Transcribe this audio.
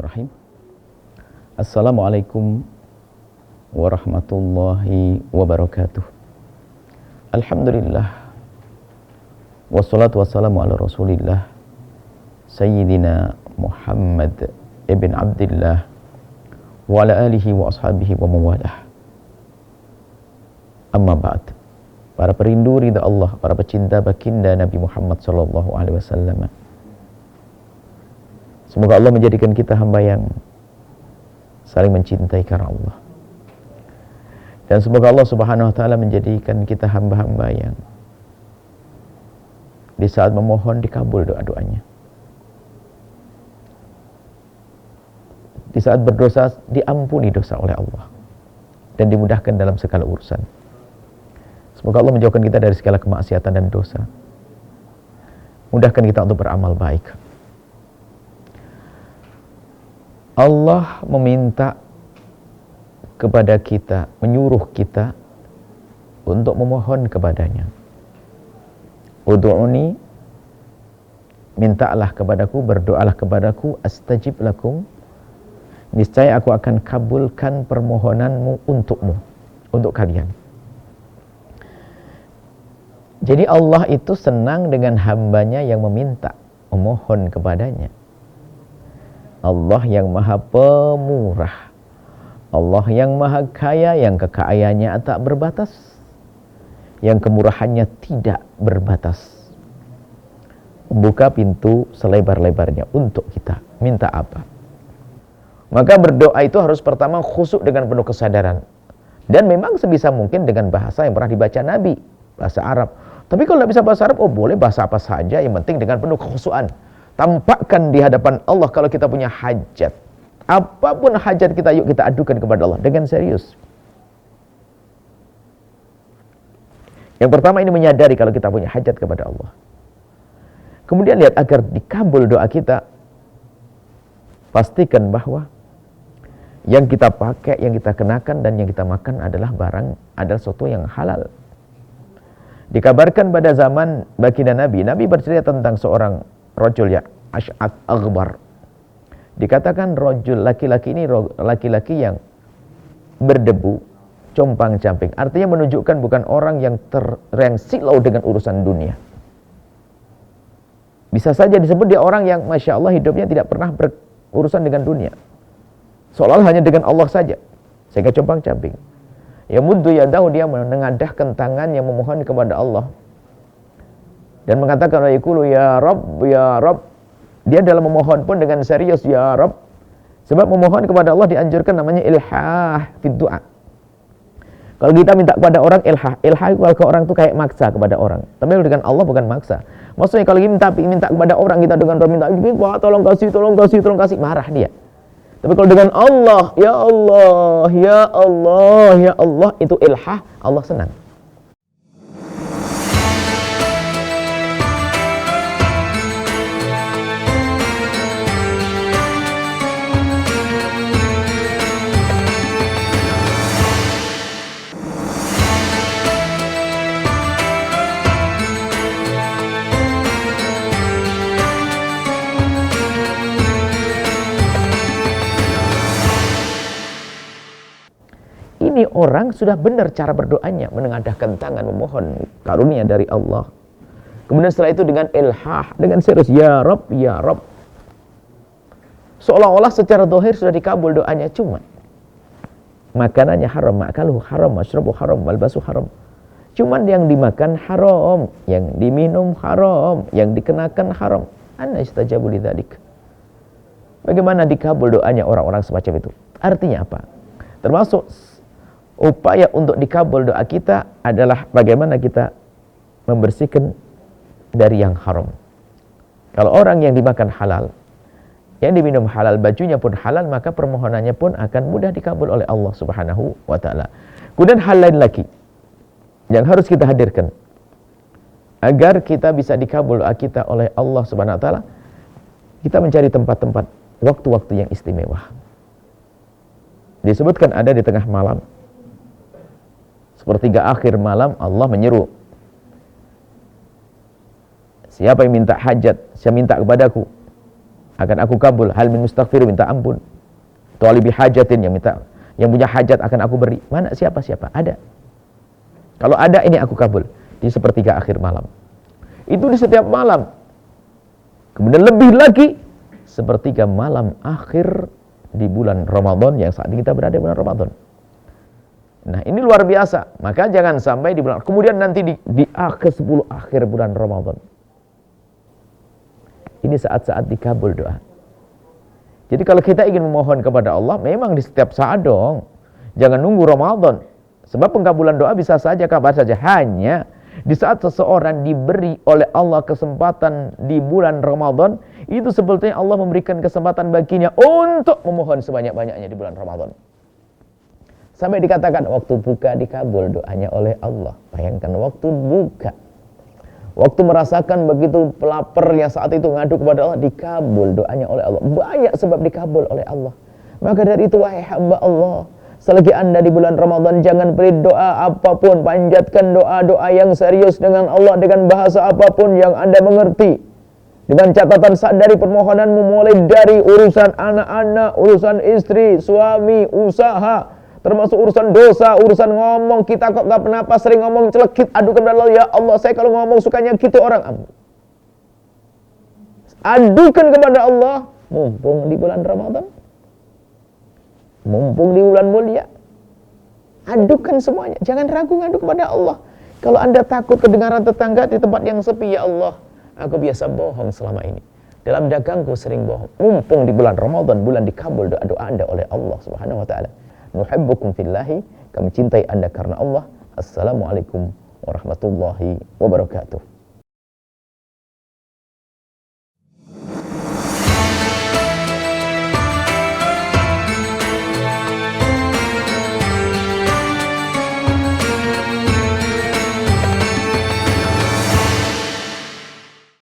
Bismillahirrahmanirrahim. Assalamualaikum warahmatullahi wabarakatuh. Alhamdulillah. Wassalatu wassalamu ala Rasulillah Sayyidina Muhammad ibn Abdillah wa ala alihi wa ashabihi wa mawalah. Amma ba'd. Para perindu ridha Allah, para pecinta baginda Nabi Muhammad sallallahu alaihi wasallam. Semoga Allah menjadikan kita hamba yang saling mencintai karena Allah. Dan semoga Allah Subhanahu wa taala menjadikan kita hamba-hamba yang di saat memohon dikabul doa-doanya. Di saat berdosa diampuni dosa oleh Allah dan dimudahkan dalam segala urusan. Semoga Allah menjauhkan kita dari segala kemaksiatan dan dosa. Mudahkan kita untuk beramal baik. Allah meminta kepada kita, menyuruh kita untuk memohon kepadanya. Ud'uni, mintalah kepadaku, berdoalah kepadaku, astajib lakum. Niscaya aku akan kabulkan permohonanmu untukmu, untuk kalian. Jadi Allah itu senang dengan hambanya yang meminta, memohon kepadanya. Allah yang maha pemurah, Allah yang maha kaya, yang kekayaannya tak berbatas, yang kemurahannya tidak berbatas, membuka pintu selebar-lebarnya untuk kita. Minta apa? Maka berdoa itu harus pertama khusyuk dengan penuh kesadaran. Dan memang sebisa mungkin dengan bahasa yang pernah dibaca Nabi, bahasa Arab. Tapi kalau tidak bisa bahasa Arab, boleh bahasa apa saja, yang penting dengan penuh kekhusyuan. Tampakkan di hadapan Allah kalau kita punya hajat. Apapun hajat kita, yuk kita adukan kepada Allah dengan serius. Yang pertama ini menyadari kalau kita punya hajat kepada Allah. Kemudian lihat agar dikabul doa kita, pastikan bahwa yang kita pakai, yang kita kenakan, dan yang kita makan adalah sesuatu yang halal. Dikabarkan pada zaman baginda Nabi bercerita tentang seorang rajul ya, Ash'at Aghbar. Dikatakan rajul, laki-laki ini laki-laki yang berdebu, compang-camping. Artinya menunjukkan bukan orang yang silau dengan urusan dunia. Bisa saja disebut dia orang yang Masya Allah hidupnya tidak pernah berurusan dengan dunia. Seolah hanya dengan Allah saja, sehingga compang-camping. Ya muddu yadahu, dia menengadahkan tangan yang memohon kepada Allah dan mengatakan yaqulu ya Rabb, ya Rabb. Dia dalam memohon pun dengan serius, ya Rabb. Sebab memohon kepada Allah dianjurkan namanya ilhah fid du'a. Kalau kita minta kepada orang ilhah kalau ke orang itu kayak maksa kepada orang. Tapi dengan Allah bukan maksa. Maksudnya kalau kita minta kepada orang, kita dengan minta, tolong kasih, marah dia. Tapi kalau dengan Allah, ya Allah, ya Allah, ya Allah, itu ilhah, Allah senang. Ini orang sudah benar cara berdoanya, menengadahkan tangan, memohon karunia dari Allah. Kemudian setelah itu dengan ilhah, dengan serius, ya Rabb, ya Rabb. Seolah-olah secara zahir sudah dikabul doanya, cuma makanannya haram, makaluhu haram, masyrabu haram, malbasu haram. Cuman yang dimakan haram, yang diminum haram, yang dikenakan haram. Anna istajabu lidzalik. Bagaimana dikabul doanya orang-orang semacam itu? Artinya apa? Termasuk upaya untuk dikabul doa kita adalah bagaimana kita membersihkan dari yang haram. Kalau orang yang dimakan halal, yang diminum halal, bajunya pun halal, maka permohonannya pun akan mudah dikabul oleh Allah Subhanahu wa ta'ala. Kemudian hal lain lagi yang harus kita hadirkan agar kita bisa dikabul doa kita oleh Allah Subhanahu wa ta'ala, kita mencari tempat-tempat, waktu-waktu yang istimewa. Disebutkan ada di tengah malam, sepertiga akhir malam, Allah menyeru, siapa yang minta hajat, saya minta kepadaku, akan aku kabul. Hal min mustaghfir, minta ampun. Talibi hajatin, yang punya hajat akan aku beri. Mana siapa? Ada. Kalau ada, ini aku kabul di sepertiga akhir malam. Itu di setiap malam. Kemudian lebih lagi sepertiga malam akhir di bulan Ramadan, yang saat ini kita berada di bulan Ramadan. Nah, ini luar biasa. Maka jangan sampai di bulan, kemudian nanti di ke-10 akhir bulan Ramadan. Ini saat-saat dikabul doa. Jadi kalau kita ingin memohon kepada Allah, memang di setiap saat dong. Jangan nunggu Ramadan. Sebab pengkabulan doa bisa saja, kapan saja. Hanya di saat seseorang diberi oleh Allah kesempatan di bulan Ramadan, itu sebetulnya Allah memberikan kesempatan baginya untuk memohon sebanyak-banyaknya di bulan Ramadan. Sampai dikatakan waktu buka dikabul doanya oleh Allah. Bayangkan waktu buka, waktu merasakan begitu pelaparnya saat itu ngadu kepada Allah, dikabul doanya oleh Allah. Banyak sebab dikabul oleh Allah. Maka dari itu, wahai hamba Allah, selagi Anda di bulan Ramadan, jangan beri doa apapun, panjatkan doa-doa yang serius dengan Allah dengan bahasa apapun yang Anda mengerti. Dengan catatan dari permohonanmu, mulai dari urusan anak-anak, urusan istri, suami, usaha, termasuk urusan dosa, urusan ngomong. Kita kok gak kenapa sering ngomong celekit, adukan kepada Allah, ya Allah, saya kalau ngomong suka nyakiti orang. Adukan kepada Allah, mumpung di bulan Ramadan, mumpung di bulan mulia, adukan semuanya. Jangan ragu ngadu kepada Allah. Kalau Anda takut kedengaran tetangga di tempat yang sepi, ya Allah, aku biasa bohong selama ini. Dalam dagangku sering bohong. Mumpung di bulan Ramadan, bulan dikabul doa-doa Anda oleh Allah Subhanahu wa taala. Nuhibbukum fillahi, kami cintai Anda karena Allah. Assalamualaikum warahmatullahi wabarakatuh.